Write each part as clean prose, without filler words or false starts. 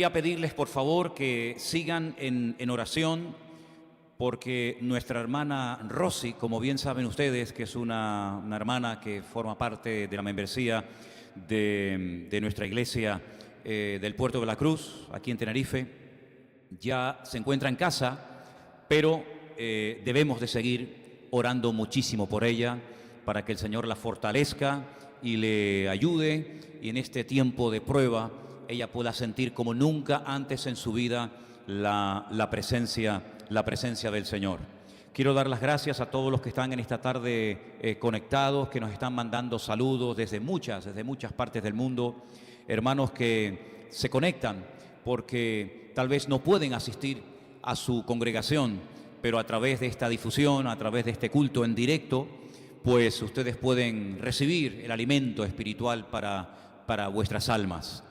quería pedirles por favor que sigan en oración, porque nuestra hermana Rosy, como bien saben ustedes, que es una hermana que forma parte de la membresía de nuestra iglesia del Puerto de la Cruz, aquí en Tenerife, ya se encuentra en casa, pero debemos de seguir orando muchísimo por ella, para que el Señor la fortalezca y le ayude, y en este tiempo de prueba ella pueda sentir como nunca antes en su vida la presencia del Señor. Quiero dar las gracias a todos los que están en esta tarde conectados, que nos están mandando saludos desde muchas partes del mundo, hermanos que se conectan porque tal vez no pueden asistir a su congregación, pero a través de esta difusión, a través de este culto en directo, pues ustedes pueden recibir el alimento espiritual para vuestras almas.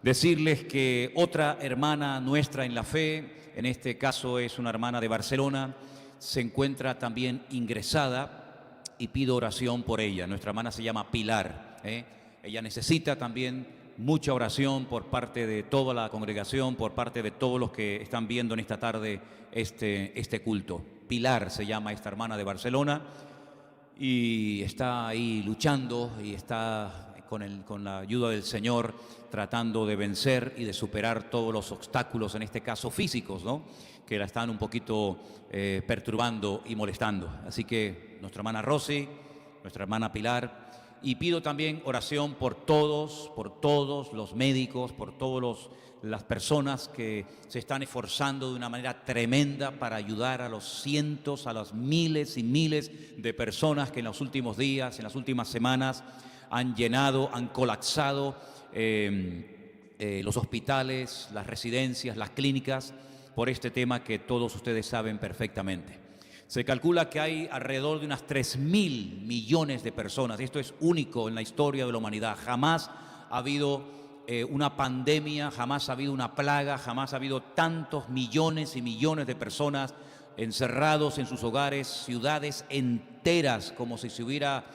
Decirles que otra hermana nuestra en la fe, en este caso es una hermana de Barcelona, se encuentra también ingresada y pido oración por ella. Nuestra hermana se llama Pilar. Ella necesita también mucha oración por parte de toda la congregación, por parte de todos los que están viendo en esta tarde este culto. Pilar se llama esta hermana de Barcelona y está ahí luchando y está con la ayuda del Señor tratando de vencer y de superar todos los obstáculos, en este caso físicos, ¿no?, que la están un poquito perturbando y molestando. Así que nuestra hermana Rosy, nuestra hermana Pilar, y pido también oración por todos los médicos, por todas las personas que se están esforzando de una manera tremenda para ayudar a los cientos, a las miles y miles de personas que en los últimos días, en las últimas semanas, han llenado, han colapsado los hospitales, las residencias, las clínicas, por este tema que todos ustedes saben perfectamente. Se calcula que hay alrededor de unas 3.000 millones de personas. Esto es único en la historia de la humanidad. Jamás ha habido una pandemia, jamás ha habido una plaga, jamás ha habido tantos millones y millones de personas encerrados en sus hogares, ciudades enteras, como si se hubiera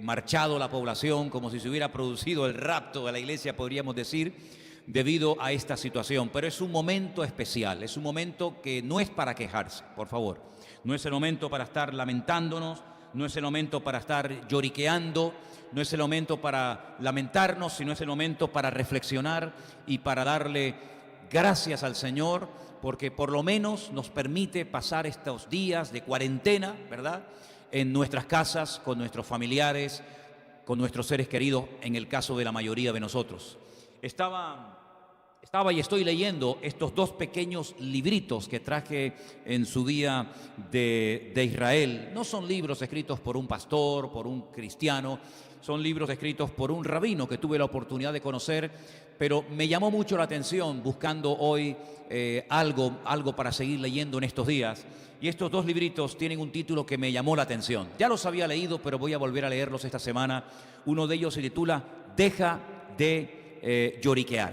marchado la población, como si se hubiera producido el rapto de la iglesia, podríamos decir, debido a esta situación. Pero es un momento especial, es un momento que no es para quejarse, por favor. No es el momento para estar lamentándonos, no es el momento para estar lloriqueando, no es el momento para lamentarnos, sino es el momento para reflexionar y para darle gracias al Señor, porque por lo menos nos permite pasar estos días de cuarentena, ¿verdad?, en nuestras casas, con nuestros familiares, con nuestros seres queridos, en el caso de la mayoría de nosotros. Estaba y estoy leyendo estos dos pequeños libritos que traje en su día de Israel. No son libros escritos por un pastor, por un cristiano, son libros escritos por un rabino que tuve la oportunidad de conocer, pero me llamó mucho la atención buscando hoy algo para seguir leyendo en estos días. Y estos dos libritos tienen un título que me llamó la atención. Ya los había leído, pero voy a volver a leerlos esta semana. Uno de ellos se titula Deja de lloriquear.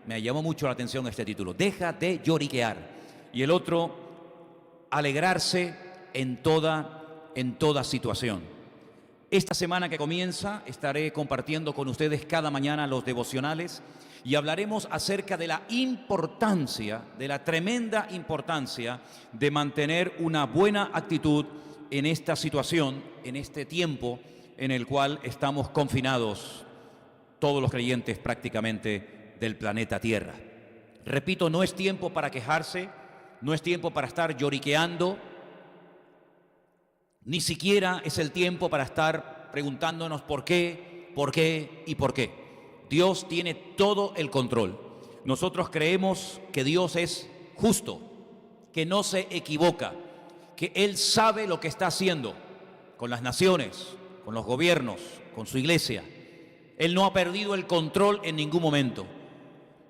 Me llamó mucho la atención este título, Deja de lloriquear. Y el otro, Alegrarse en toda situación. Esta semana que comienza estaré compartiendo con ustedes cada mañana los devocionales y hablaremos acerca de la importancia, de la tremenda importancia de mantener una buena actitud en esta situación, en este tiempo en el cual estamos confinados todos los creyentes prácticamente del planeta Tierra. Repito, no es tiempo para quejarse, no es tiempo para estar lloriqueando, ni siquiera es el tiempo para estar preguntándonos por qué y por qué. Dios tiene todo el control. Nosotros creemos que Dios es justo, que no se equivoca, que Él sabe lo que está haciendo con las naciones, con los gobiernos, con su iglesia. Él no ha perdido el control en ningún momento.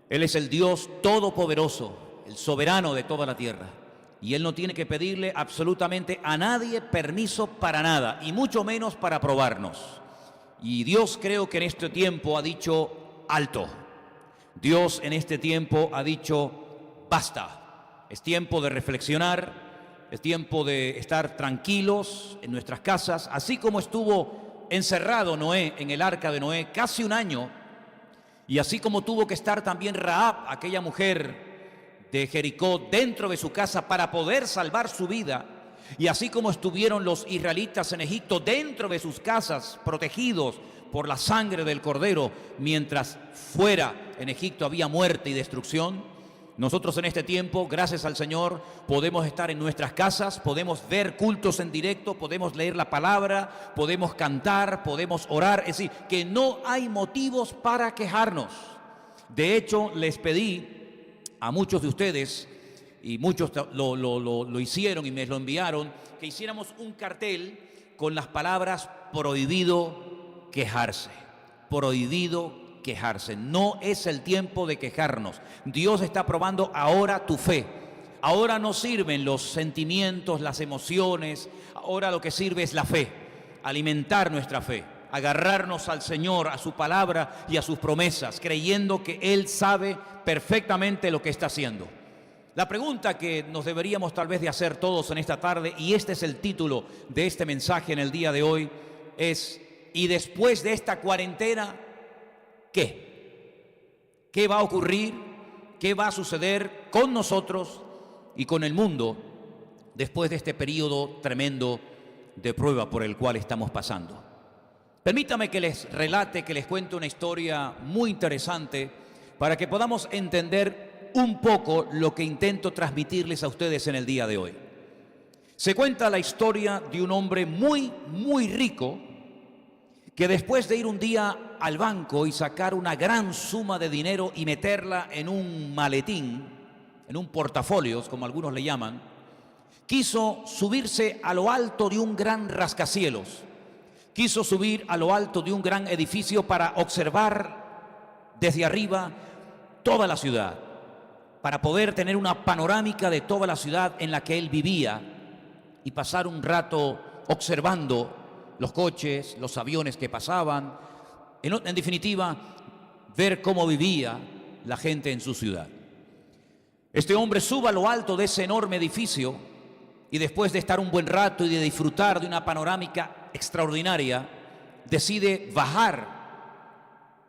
Él es el Dios todopoderoso, el soberano de toda la tierra. Y Él no tiene que pedirle absolutamente a nadie permiso para nada, y mucho menos para probarnos. Y Dios, creo que en este tiempo ha dicho alto. Dios en este tiempo ha dicho basta. Es tiempo de reflexionar, es tiempo de estar tranquilos en nuestras casas, así como estuvo encerrado Noé en el arca de Noé casi un año. Y así como tuvo que estar también Rahab, aquella mujer de Jericó, dentro de su casa para poder salvar su vida, y así como estuvieron los israelitas en Egipto dentro de sus casas, protegidos por la sangre del Cordero, mientras fuera en Egipto había muerte y destrucción, nosotros en este tiempo, gracias al Señor, podemos estar en nuestras casas, podemos ver cultos en directo, podemos leer la palabra, podemos cantar, podemos orar. Es decir, que no hay motivos para quejarnos. De hecho, les pedí a muchos de ustedes, y muchos lo hicieron y me lo enviaron, que hiciéramos un cartel con las palabras prohibido quejarse, prohibido quejarse. No es el tiempo de quejarnos. Dios está probando ahora tu fe. Ahora no sirven los sentimientos, las emociones. Ahora lo que sirve es la fe, alimentar nuestra fe, agarrarnos al Señor, a su palabra y a sus promesas, creyendo que Él sabe perfectamente lo que está haciendo. La pregunta que nos deberíamos tal vez de hacer todos en esta tarde, y este es el título de este mensaje en el día de hoy, es: ¿y después de esta cuarentena qué? ¿Qué va a ocurrir? ¿Qué va a suceder con nosotros y con el mundo después de este periodo tremendo de prueba por el cual estamos pasando? Permítame que les relate, que les cuente una historia muy interesante para que podamos entender un poco lo que intento transmitirles a ustedes en el día de hoy. Se cuenta la historia de un hombre muy rico que después de ir un día al banco y sacar una gran suma de dinero y meterla en un maletín, en un portafolios, como algunos le llaman, quiso subirse a lo alto de un gran rascacielos, quiso subir a lo alto de un gran edificio para observar desde arriba toda la ciudad, para poder tener una panorámica de toda la ciudad en la que él vivía y pasar un rato observando los coches, los aviones que pasaban, en definitiva, ver cómo vivía la gente en su ciudad. Este hombre sube a lo alto de ese enorme edificio y después de estar un buen rato y de disfrutar de una panorámica extraordinaria, decide bajar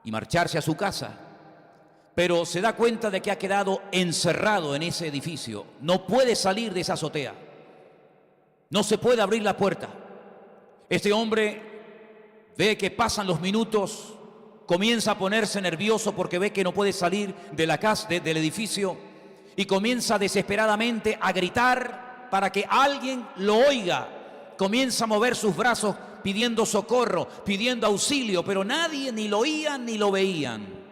y marcharse a su casa. Pero se da cuenta de que ha quedado encerrado en ese edificio. No puede salir de esa azotea. No se puede abrir la puerta. Este hombre ve que pasan los minutos, comienza a ponerse nervioso porque ve que no puede salir de la casa, del edificio, y comienza desesperadamente a gritar para que alguien lo oiga. Comienza a mover sus brazos pidiendo socorro, pidiendo auxilio, pero nadie ni lo oía ni lo veían.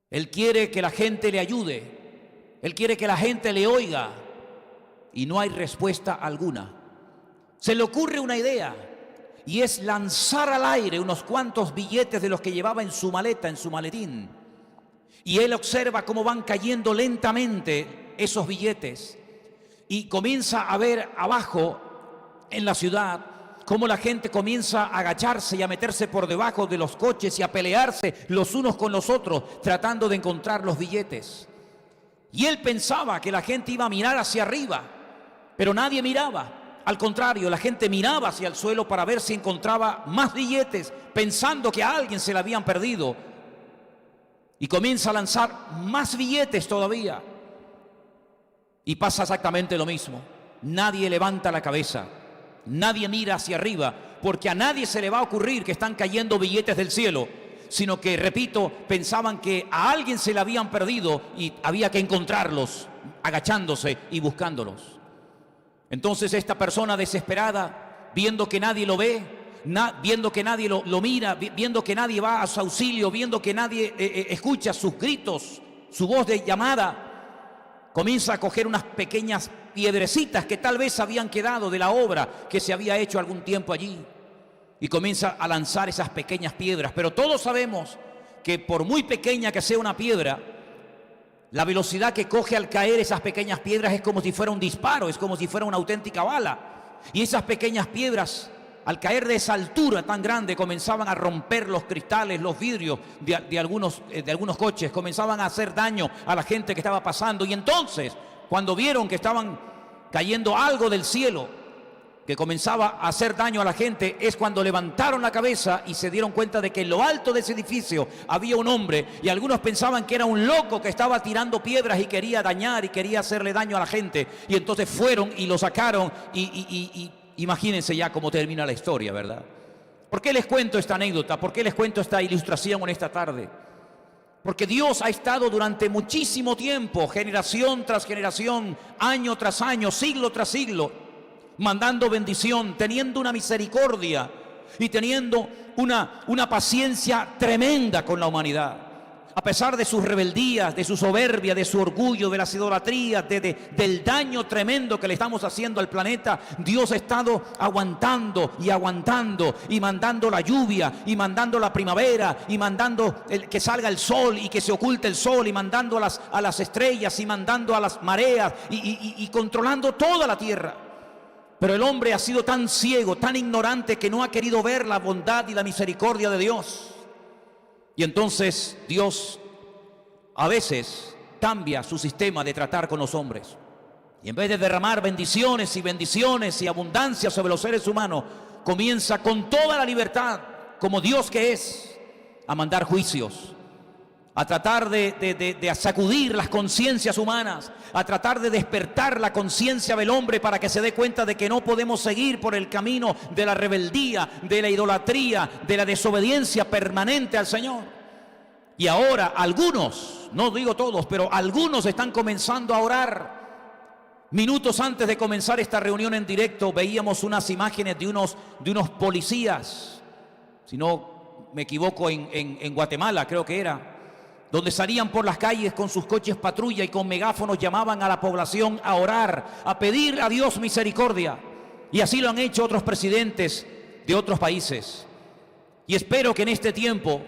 Él quiere que la gente le ayude, él quiere que la gente le oiga, y no hay respuesta alguna. Se le ocurre una idea, y es lanzar al aire unos cuantos billetes de los que llevaba en su maleta, en su maletín. Y él observa cómo van cayendo lentamente esos billetes, y comienza a ver abajo en la ciudad cómo la gente comienza a agacharse y a meterse por debajo de los coches y a pelearse los unos con los otros tratando de encontrar los billetes. Y él pensaba que la gente iba a mirar hacia arriba, pero nadie miraba. Al contrario, la gente miraba hacia el suelo para ver si encontraba más billetes, pensando que a alguien se le habían perdido. Y comienza a lanzar más billetes todavía. Y pasa exactamente lo mismo. Nadie levanta la cabeza, nadie mira hacia arriba, porque a nadie se le va a ocurrir que están cayendo billetes del cielo, sino que, repito, pensaban que a alguien se le habían perdido y había que encontrarlos, agachándose y buscándolos. Entonces esta persona desesperada, viendo que nadie lo ve, viendo que nadie lo mira, viendo que nadie va a su auxilio, viendo que nadie escucha sus gritos, su voz de llamada, comienza a coger unas pequeñas piedrecitas que tal vez habían quedado de la obra que se había hecho algún tiempo allí, y comienza a lanzar esas pequeñas piedras. Pero todos sabemos que por muy pequeña que sea una piedra, la velocidad que coge al caer esas pequeñas piedras es como si fuera un disparo, es como si fuera una auténtica bala. Y esas pequeñas piedras, al caer de esa altura tan grande, comenzaban a romper los cristales, los vidrios de algunos coches, comenzaban a hacer daño a la gente que estaba pasando. Y entonces, cuando vieron que estaban cayendo algo del cielo, que comenzaba a hacer daño a la gente, es cuando levantaron la cabeza y se dieron cuenta de que en lo alto de ese edificio había un hombre, y algunos pensaban que era un loco que estaba tirando piedras y quería dañar y quería hacerle daño a la gente, y entonces fueron y lo sacaron y imagínense ya cómo termina la historia, ¿verdad? ¿Por qué les cuento esta anécdota? ¿Por qué les cuento esta ilustración en esta tarde? Porque Dios ha estado durante muchísimo tiempo, generación tras generación, año tras año, siglo tras siglo, mandando bendición, teniendo una misericordia y teniendo una paciencia tremenda con la humanidad. A pesar de sus rebeldías, de su soberbia, de su orgullo, de las idolatrías, del daño tremendo que le estamos haciendo al planeta, Dios ha estado aguantando y mandando la lluvia y mandando la primavera y mandando que salga el sol y que se oculte el sol y mandando a las estrellas y mandando a las mareas y controlando toda la tierra. Pero el hombre ha sido tan ciego, tan ignorante, que no ha querido ver la bondad y la misericordia de Dios. Y entonces Dios a veces cambia su sistema de tratar con los hombres. Y en vez de derramar bendiciones y abundancia sobre los seres humanos, comienza con toda la libertad, como Dios que es, a mandar juicios, a tratar de sacudir las conciencias humanas, a tratar de despertar la conciencia del hombre para que se dé cuenta de que no podemos seguir por el camino de la rebeldía, de la idolatría, de la desobediencia permanente al Señor. Y ahora algunos, no digo todos, pero algunos están comenzando a orar. Minutos antes de comenzar esta reunión en directo veíamos unas imágenes de unos policías, si no me equivoco en Guatemala creo que era, donde salían por las calles con sus coches patrulla y con megáfonos llamaban a la población a orar, a pedir a Dios misericordia. Y así lo han hecho otros presidentes de otros países. Y espero que en este tiempo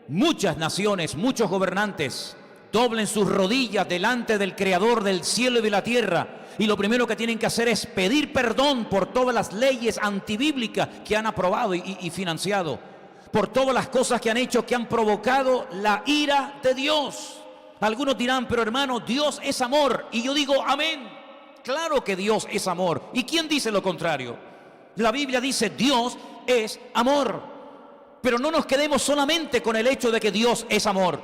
muchas naciones, muchos gobernantes doblen sus rodillas delante del Creador del cielo y de la tierra. Y lo primero que tienen que hacer es pedir perdón por todas las leyes antibíblicas que han aprobado y financiado, por todas las cosas que han hecho que han provocado la ira de Dios. Algunos dirán, pero hermano, Dios es amor. Y yo digo, amén. Claro que Dios es amor. ¿Y quién dice lo contrario? La Biblia dice, Dios es amor. Pero no nos quedemos solamente con el hecho de que Dios es amor.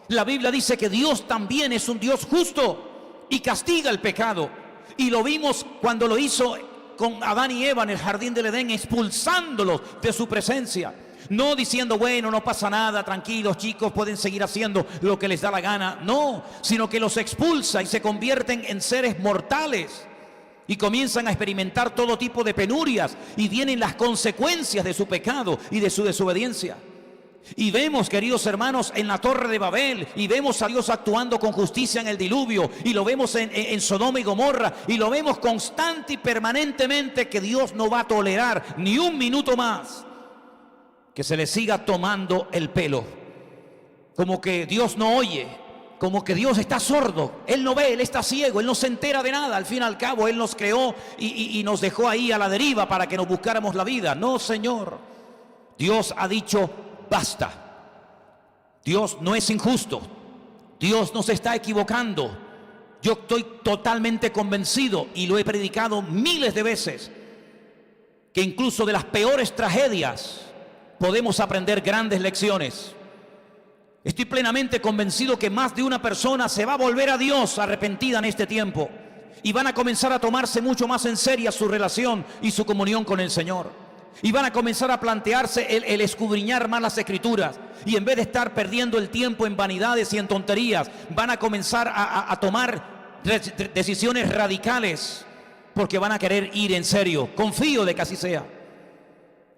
La Biblia dice que Dios también es un Dios justo y castiga el pecado. Y lo vimos cuando lo hizo con Adán y Eva en el jardín del Edén, expulsándolos de su presencia. No diciendo, bueno, no pasa nada, tranquilos chicos, pueden seguir haciendo lo que les da la gana. No, sino que los expulsa y se convierten en seres mortales y comienzan a experimentar todo tipo de penurias y vienen las consecuencias de su pecado y de su desobediencia. Y vemos, queridos hermanos, en la Torre de Babel, y vemos a Dios actuando con justicia en el diluvio, y lo vemos en Sodoma y Gomorra, y lo vemos constante y permanentemente, que Dios no va a tolerar ni un minuto más que se le siga tomando el pelo, como que Dios no oye, como que Dios está sordo. Él no ve, Él está ciego, Él no se entera de nada. Al fin y al cabo Él nos creó y nos dejó ahí a la deriva para que nos buscáramos la vida. No, Señor, Dios ha dicho basta. Dios no es injusto, Dios no se está equivocando. Yo estoy totalmente convencido, y lo he predicado miles de veces, que incluso de las peores tragedias podemos aprender grandes lecciones. Estoy plenamente convencido que más de una persona se va a volver a Dios arrepentida en este tiempo, y van a comenzar a tomarse mucho más en serio su relación y su comunión con el Señor, y van a comenzar a plantearse el escudriñar más las Escrituras, y en vez de estar perdiendo el tiempo en vanidades y en tonterías, van a comenzar a tomar decisiones radicales, porque van a querer ir en serio. Confío de que así sea.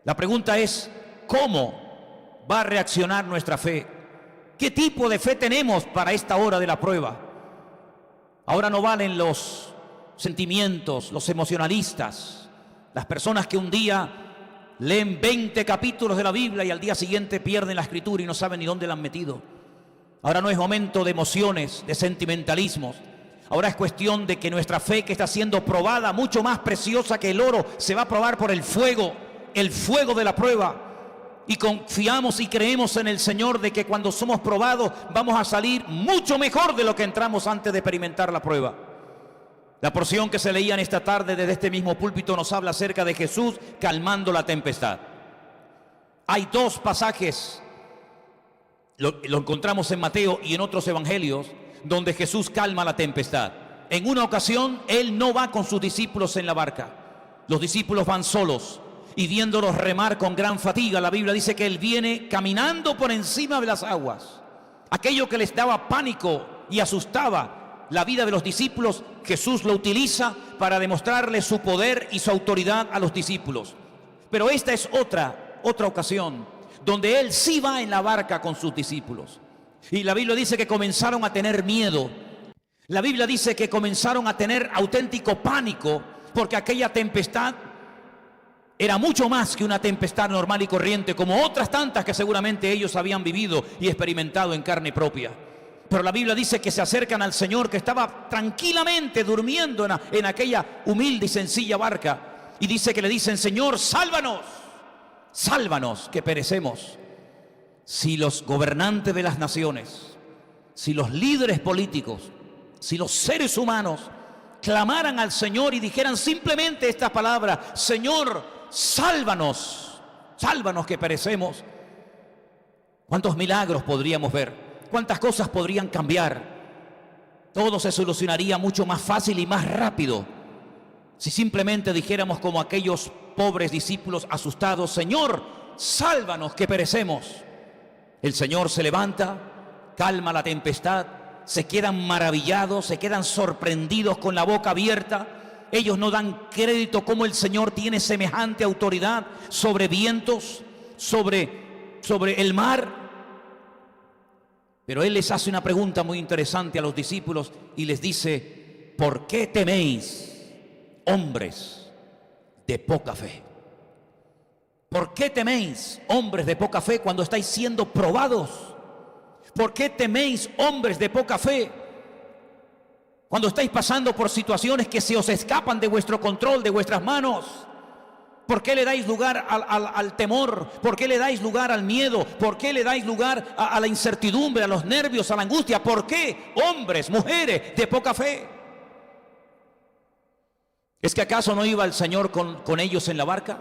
La pregunta es, ¿cómo va a reaccionar nuestra fe? ¿Qué tipo de fe tenemos para esta hora de la prueba? Ahora no valen los sentimientos, los emocionalistas, las personas que un día leen 20 capítulos de la Biblia y al día siguiente pierden la escritura y no saben ni dónde la han metido. Ahora no es momento de emociones, de sentimentalismos. Ahora es cuestión de que nuestra fe, que está siendo probada, mucho más preciosa que el oro, se va a probar por el fuego de la prueba. Y confiamos y creemos en el Señor de que cuando somos probados vamos a salir mucho mejor de lo que entramos antes de experimentar la prueba. La porción que se leía en esta tarde desde este mismo púlpito nos habla acerca de Jesús calmando la tempestad. Hay dos pasajes, lo encontramos en Mateo y en otros evangelios, donde Jesús calma la tempestad. En una ocasión, Él no va con sus discípulos en la barca. Los discípulos van solos y viéndolos remar con gran fatiga, la Biblia dice que Él viene caminando por encima de las aguas. Aquello que les daba pánico y asustaba la vida de los discípulos, Jesús lo utiliza para demostrarle su poder y su autoridad a los discípulos. Pero esta es otra ocasión donde Él sí va en la barca con sus discípulos. Y la Biblia dice que comenzaron a tener miedo. La Biblia dice que comenzaron a tener auténtico pánico porque aquella tempestad era mucho más que una tempestad normal y corriente, como otras tantas que seguramente ellos habían vivido y experimentado en carne propia. Pero la Biblia dice que se acercan al Señor, que estaba tranquilamente durmiendo en aquella humilde y sencilla barca. Y dice que le dicen: Señor, sálvanos, sálvanos, que perecemos. Si los gobernantes de las naciones, si los líderes políticos, si los seres humanos clamaran al Señor y dijeran simplemente estas palabras: Señor, sálvanos, sálvanos que perecemos, ¿cuántos milagros podríamos ver? ¿Cuántas cosas podrían cambiar? Todo se solucionaría mucho más fácil y más rápido si simplemente dijéramos como aquellos pobres discípulos asustados: Señor, sálvanos que perecemos. El Señor se levanta, calma la tempestad, se quedan maravillados, se quedan sorprendidos con la boca abierta. Ellos no dan crédito cómo el Señor tiene semejante autoridad sobre vientos, sobre el mar. Pero Él les hace una pregunta muy interesante a los discípulos y les dice: ¿por qué teméis, hombres de poca fe? ¿Por qué teméis, hombres de poca fe, cuando estáis siendo probados? ¿Por qué teméis, hombres de poca fe, cuando estáis pasando por situaciones que se os escapan de vuestro control, de vuestras manos? ¿Por qué le dais lugar al temor? ¿Por qué le dais lugar al miedo? ¿Por qué le dais lugar a la incertidumbre, a los nervios, a la angustia? ¿Por qué, hombres, mujeres de poca fe? ¿Es que acaso no iba el Señor con ellos en la barca?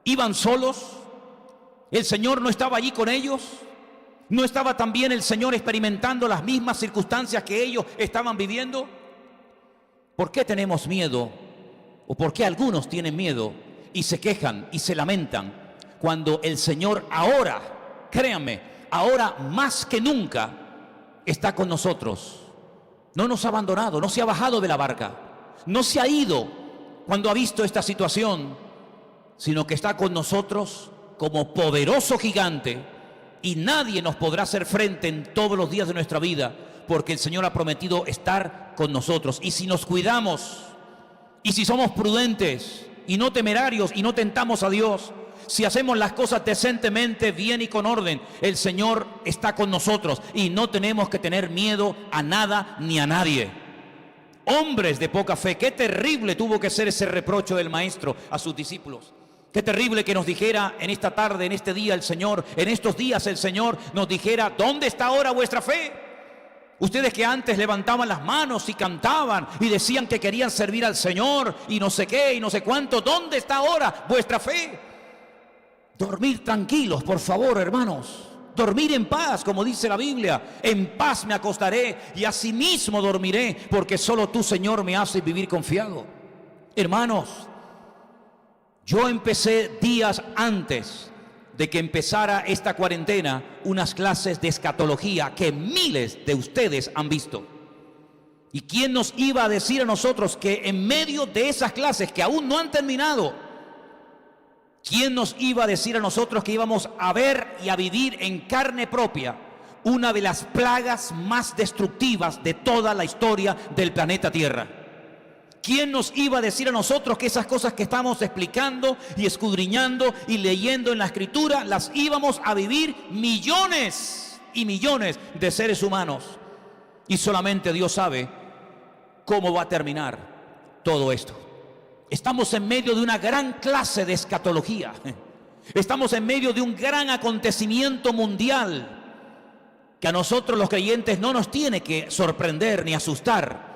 ¿Iban solos? ¿El Señor no estaba allí con ellos? ¿No estaba también el Señor experimentando las mismas circunstancias que ellos estaban viviendo? ¿Por qué tenemos miedo? ¿O por qué algunos tienen miedo y se quejan y se lamentan cuando el Señor ahora, créanme, ahora más que nunca está con nosotros? No nos ha abandonado, no se ha bajado de la barca, no se ha ido cuando ha visto esta situación, sino que está con nosotros como poderoso gigante, y nadie nos podrá hacer frente en todos los días de nuestra vida, porque el Señor ha prometido estar con nosotros. Y si nos cuidamos, y si somos prudentes y no temerarios y no tentamos a Dios, si hacemos las cosas decentemente, bien y con orden, el Señor está con nosotros y no tenemos que tener miedo a nada ni a nadie. Hombres de poca fe, qué terrible tuvo que ser ese reproche del Maestro a sus discípulos. Qué terrible que nos dijera en esta tarde, en este día el Señor, en estos días el Señor nos dijera: ¿dónde está ahora vuestra fe? Ustedes que antes levantaban las manos y cantaban y decían que querían servir al Señor y no sé qué y no sé cuánto, ¿dónde está ahora vuestra fe? Dormir tranquilos, por favor, hermanos. Dormir en paz, como dice la Biblia. En paz me acostaré y asimismo dormiré, porque solo tú, Señor, me haces vivir confiado. Hermanos, yo empecé días antes de que empezara esta cuarentena unas clases de escatología que miles de ustedes han visto. ¿Y quién nos iba a decir a nosotros que en medio de esas clases que aún no han terminado, quién nos iba a decir a nosotros que íbamos a ver y a vivir en carne propia una de las plagas más destructivas de toda la historia del planeta Tierra? ¿Quién nos iba a decir a nosotros que esas cosas que estamos explicando y escudriñando y leyendo en la Escritura las íbamos a vivir millones y millones de seres humanos? Y solamente Dios sabe cómo va a terminar todo esto. Estamos en medio de una gran clase de escatología. Estamos en medio de un gran acontecimiento mundial que a nosotros los creyentes no nos tiene que sorprender ni asustar,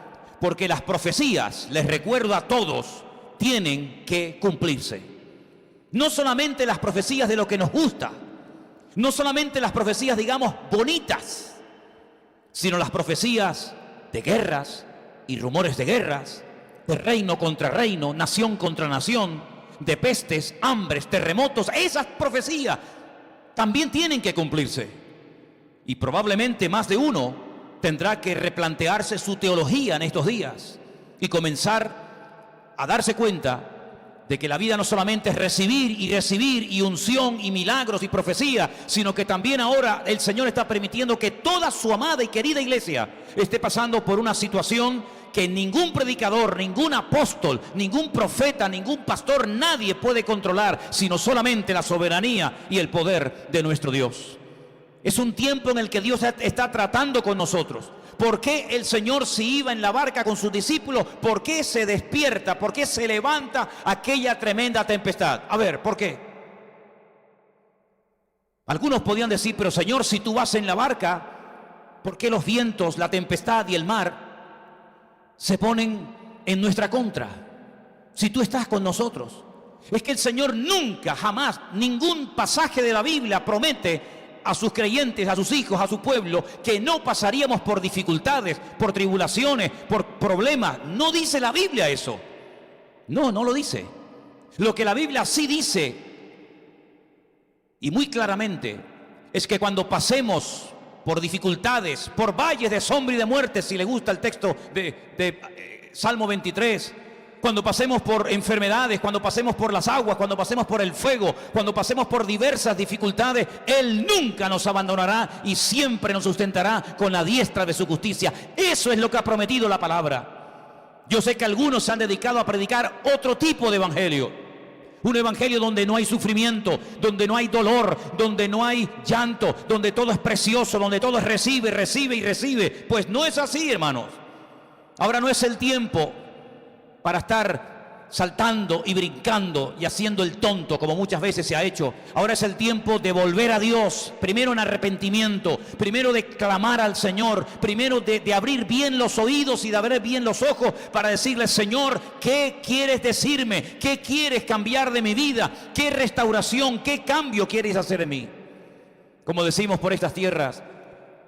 porque las profecías, les recuerdo a todos, tienen que cumplirse. No solamente las profecías de lo que nos gusta, no solamente las profecías, digamos, bonitas, sino las profecías de guerras y rumores de guerras, de reino contra reino, nación contra nación, de pestes, hambres, terremotos. Esas profecías también tienen que cumplirse. Y probablemente más de uno tendrá que replantearse su teología en estos días y comenzar a darse cuenta de que la vida no solamente es recibir y unción y milagros y profecía, sino que también ahora el Señor está permitiendo que toda su amada y querida iglesia esté pasando por una situación que ningún predicador, ningún apóstol, ningún profeta, ningún pastor, nadie puede controlar, sino solamente la soberanía y el poder de nuestro Dios. Es un tiempo en el que Dios está tratando con nosotros. ¿Por qué el Señor, si iba en la barca con sus discípulos, por qué se despierta, por qué se levanta aquella tremenda tempestad? A ver, ¿por qué? Algunos podían decir, pero Señor, si tú vas en la barca, ¿por qué los vientos, la tempestad y el mar se ponen en nuestra contra? Si tú estás con nosotros. Es que el Señor nunca, jamás, ningún pasaje de la Biblia promete a sus creyentes, a sus hijos, a su pueblo, que no pasaríamos por dificultades, por tribulaciones, por problemas. No dice la Biblia eso. No, no lo dice. Lo que la Biblia sí dice, y muy claramente, es que cuando pasemos por dificultades, por valles de sombra y de muerte, si le gusta el texto de Salmo 23, cuando pasemos por enfermedades, cuando pasemos por las aguas, cuando pasemos por el fuego, cuando pasemos por diversas dificultades, Él nunca nos abandonará y siempre nos sustentará con la diestra de su justicia. Eso es lo que ha prometido la palabra. Yo sé que algunos se han dedicado a predicar otro tipo de evangelio. Un evangelio donde no hay sufrimiento, donde no hay dolor, donde no hay llanto, donde todo es precioso, donde todo es recibe, recibe y recibe. Pues no es así, hermanos. Ahora no es el tiempo para estar saltando y brincando y haciendo el tonto como muchas veces se ha hecho. Ahora es el tiempo de volver a Dios, primero en arrepentimiento, primero de clamar al Señor, primero de abrir bien los oídos y de abrir bien los ojos para decirle: Señor, ¿qué quieres decirme? ¿Qué quieres cambiar de mi vida? ¿Qué restauración, qué cambio quieres hacer en mí? Como decimos por estas tierras,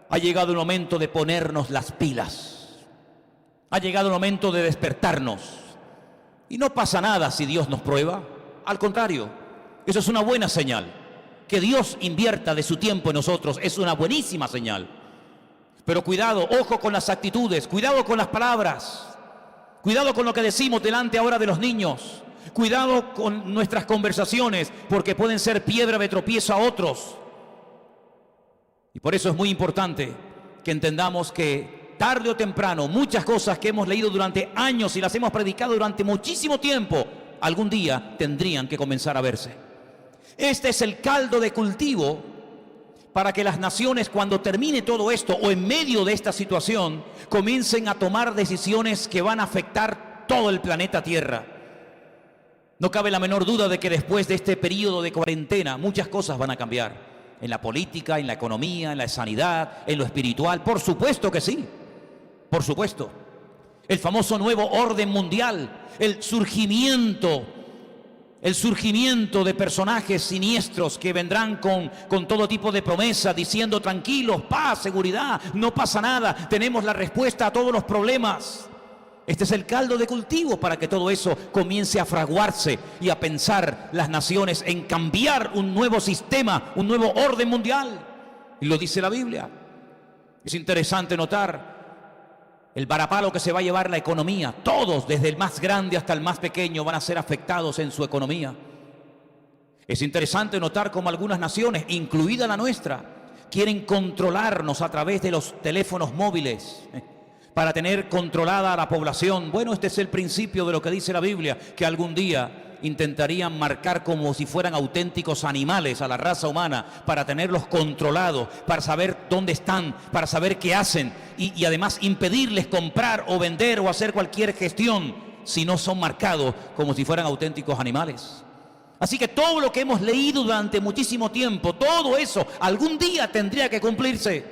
ha llegado el momento de ponernos las pilas. Ha llegado el momento de despertarnos. Y no pasa nada si Dios nos prueba. Al contrario, eso es una buena señal. Que Dios invierta de su tiempo en nosotros es una buenísima señal. Pero cuidado, ojo con las actitudes, cuidado con las palabras, cuidado con lo que decimos delante ahora de los niños, cuidado con nuestras conversaciones, porque pueden ser piedra de tropiezo a otros. Y por eso es muy importante que entendamos que tarde o temprano, muchas cosas que hemos leído durante años y las hemos predicado durante muchísimo tiempo, algún día tendrían que comenzar a verse. Este es el caldo de cultivo para que las naciones, cuando termine todo esto o en medio de esta situación, comiencen a tomar decisiones que van a afectar todo el planeta Tierra. No cabe la menor duda de que después de este periodo de cuarentena, muchas cosas van a cambiar. En la política, en la economía, en la sanidad, en lo espiritual. Por supuesto que sí. Por supuesto, el famoso nuevo orden mundial, el surgimiento de personajes siniestros que vendrán con todo tipo de promesas, diciendo: tranquilos, paz, seguridad, no pasa nada, tenemos la respuesta a todos los problemas. Este es el caldo de cultivo para que todo eso comience a fraguarse y a pensar las naciones en cambiar un nuevo sistema, un nuevo orden mundial. Y lo dice la Biblia. Es interesante notar el varapalo que se va a llevar la economía. Todos, desde el más grande hasta el más pequeño, van a ser afectados en su economía. Es interesante notar cómo algunas naciones, incluida la nuestra, quieren controlarnos a través de los teléfonos móviles para tener controlada a la población. Bueno, este es el principio de lo que dice la Biblia, que algún día intentarían marcar como si fueran auténticos animales a la raza humana para tenerlos controlados, para saber dónde están, para saber qué hacen y además impedirles comprar o vender o hacer cualquier gestión si no son marcados como si fueran auténticos animales. Así que todo lo que hemos leído durante muchísimo tiempo, todo eso algún día tendría que cumplirse.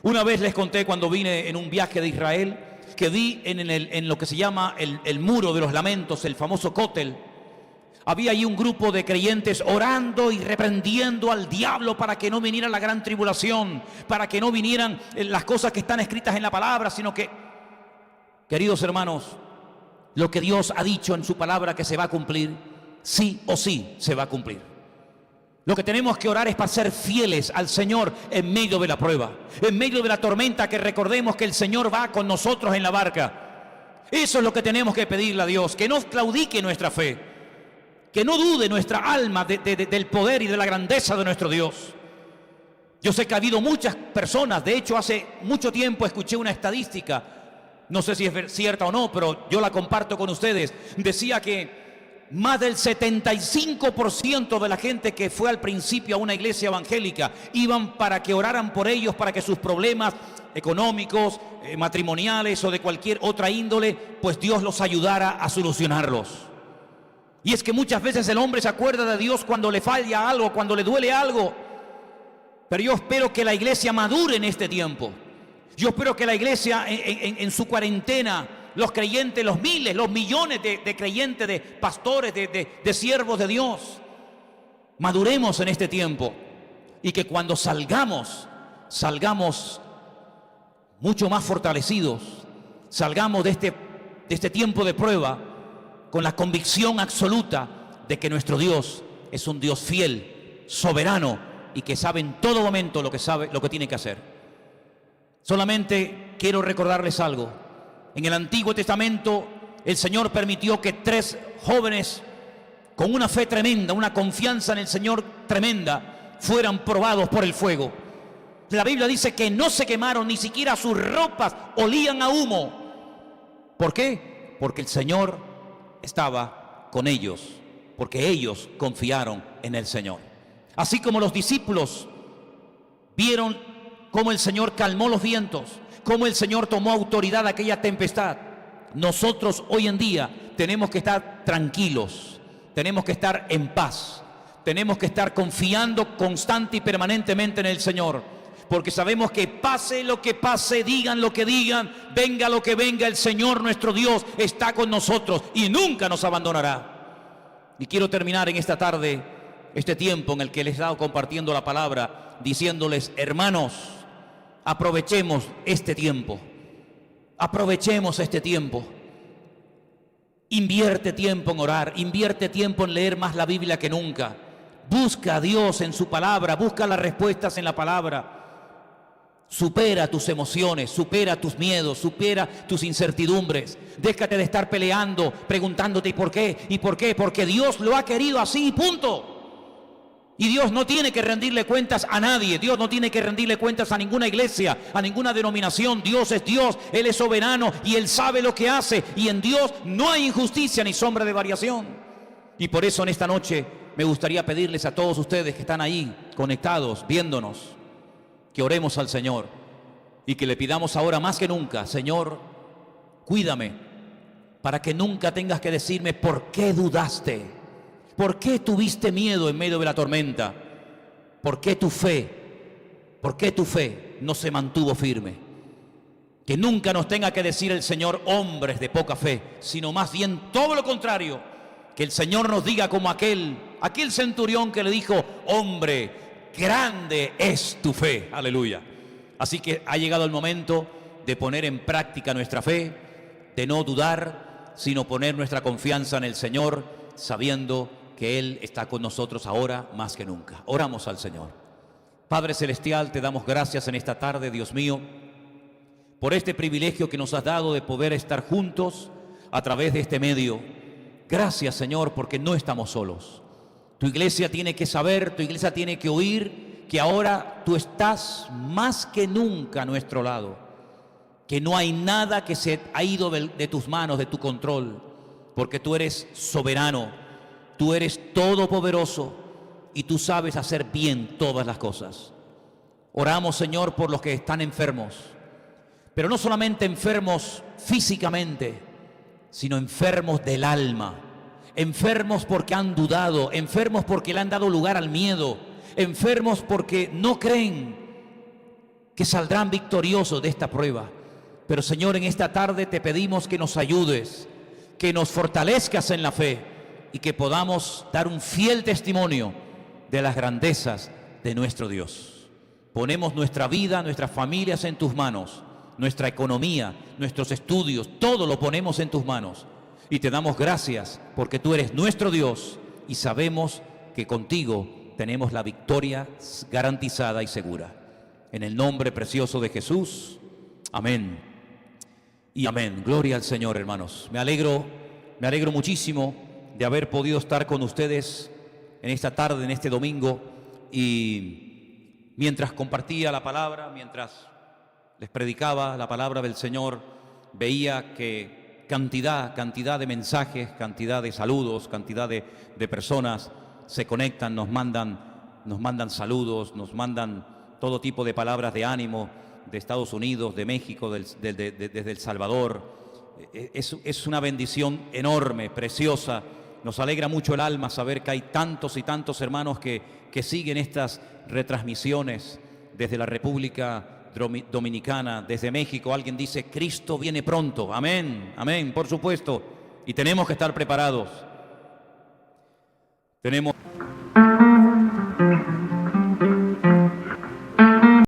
Una vez les conté cuando vine en un viaje de Israel que vi en lo que se llama el muro de los lamentos, el famoso cótel. Había ahí un grupo de creyentes orando y reprendiendo al diablo para que no viniera la gran tribulación, para que no vinieran las cosas que están escritas en la palabra, sino que, queridos hermanos, lo que Dios ha dicho en su palabra que se va a cumplir, sí o sí se va a cumplir. Lo que tenemos que orar es para ser fieles al Señor en medio de la prueba, en medio de la tormenta, que recordemos que el Señor va con nosotros en la barca. Eso es lo que tenemos que pedirle a Dios, que no claudique nuestra fe, que no dude nuestra alma del poder y de la grandeza de nuestro Dios. Yo sé que ha habido muchas personas, de hecho hace mucho tiempo escuché una estadística, no sé si es cierta o no, pero yo la comparto con ustedes. Decía que más del 75% de la gente que fue al principio a una iglesia evangélica iban para que oraran por ellos, para que sus problemas económicos, matrimoniales o de cualquier otra índole, pues Dios los ayudara a solucionarlos. Y es que muchas veces el hombre se acuerda de Dios cuando le falla algo, cuando le duele algo. Pero yo espero que la iglesia madure en este tiempo. Yo espero que la iglesia en su cuarentena, los creyentes, los miles, los millones de creyentes, de pastores, de siervos de Dios, maduremos en este tiempo. Y que cuando salgamos mucho más fortalecidos, salgamos de este tiempo de prueba con la convicción absoluta de que nuestro Dios es un Dios fiel, soberano y que sabe en todo momento lo que tiene que hacer. Solamente quiero recordarles algo. En el Antiguo Testamento el Señor permitió que 3 jóvenes con una fe tremenda, una confianza en el Señor tremenda, fueran probados por el fuego. La Biblia dice que no se quemaron, ni siquiera sus ropas olían a humo. ¿Por qué? Porque el Señor estaba con ellos, porque ellos confiaron en el Señor. Así como los discípulos vieron cómo el Señor calmó los vientos, cómo el Señor tomó autoridad de aquella tempestad, nosotros hoy en día tenemos que estar tranquilos, tenemos que estar en paz, tenemos que estar confiando constante y permanentemente en el Señor. Porque sabemos que pase lo que pase, digan lo que digan, venga lo que venga, el Señor nuestro Dios está con nosotros y nunca nos abandonará. Y quiero terminar en esta tarde, este tiempo en el que les he estado compartiendo la palabra, diciéndoles: hermanos, aprovechemos este tiempo. Aprovechemos este tiempo. Invierte tiempo en orar, invierte tiempo en leer más la Biblia que nunca. Busca a Dios en su palabra, busca las respuestas en la palabra. Supera tus emociones, supera tus miedos, supera tus incertidumbres. Déjate de estar peleando, preguntándote ¿y por qué? ¿Y por qué? Porque Dios lo ha querido así, punto. Y Dios no tiene que rendirle cuentas a nadie. Dios no tiene que rendirle cuentas a ninguna iglesia, a ninguna denominación. Dios es Dios, Él es soberano y Él sabe lo que hace. Y en Dios no hay injusticia ni sombra de variación. Y por eso en esta noche me gustaría pedirles a todos ustedes que están ahí conectados, viéndonos, que oremos al Señor y que le pidamos ahora más que nunca: Señor, cuídame para que nunca tengas que decirme por qué dudaste, por qué tuviste miedo en medio de la tormenta, por qué tu fe no se mantuvo firme. Que nunca nos tenga que decir el Señor hombres de poca fe, sino más bien todo lo contrario, que el Señor nos diga como aquel centurión que le dijo: hombre, grande es tu fe. Aleluya. Así que ha llegado el momento de poner en práctica nuestra fe, de no dudar, sino poner nuestra confianza en el Señor, sabiendo que Él está con nosotros ahora más que nunca. Oramos al Señor. Padre Celestial, te damos gracias en esta tarde, Dios mío, por este privilegio que nos has dado de poder estar juntos a través de este medio. Gracias, Señor, porque no estamos solos. Tu iglesia tiene que saber, tu iglesia tiene que oír que ahora tú estás más que nunca a nuestro lado, que no hay nada que se ha ido de tus manos, de tu control, porque tú eres soberano, tú eres todopoderoso y tú sabes hacer bien todas las cosas. Oramos, Señor, por los que están enfermos, pero no solamente enfermos físicamente, sino enfermos del alma. Enfermos porque han dudado, enfermos porque le han dado lugar al miedo, enfermos porque no creen que saldrán victoriosos de esta prueba. Pero Señor, en esta tarde te pedimos que nos ayudes, que nos fortalezcas en la fe y que podamos dar un fiel testimonio de las grandezas de nuestro Dios. Ponemos nuestra vida, nuestras familias en tus manos, nuestra economía, nuestros estudios, todo lo ponemos en tus manos. Y te damos gracias porque tú eres nuestro Dios y sabemos que contigo tenemos la victoria garantizada y segura. En el nombre precioso de Jesús, amén y amén. Gloria al Señor, hermanos. Me alegro muchísimo de haber podido estar con ustedes en esta tarde, en este domingo, y mientras compartía la palabra, mientras les predicaba la palabra del Señor, veía que cantidad de mensajes, cantidad de saludos, cantidad de personas se conectan, nos mandan saludos, nos mandan todo tipo de palabras de ánimo de Estados Unidos, de México, desde El Salvador. Es una bendición enorme, preciosa. Nos alegra mucho el alma saber que hay tantos y tantos hermanos que siguen estas retransmisiones desde la República Dominicana, desde México. Alguien dice, Cristo viene pronto. Amén, amén, por supuesto. Y tenemos que estar preparados. Tenemos...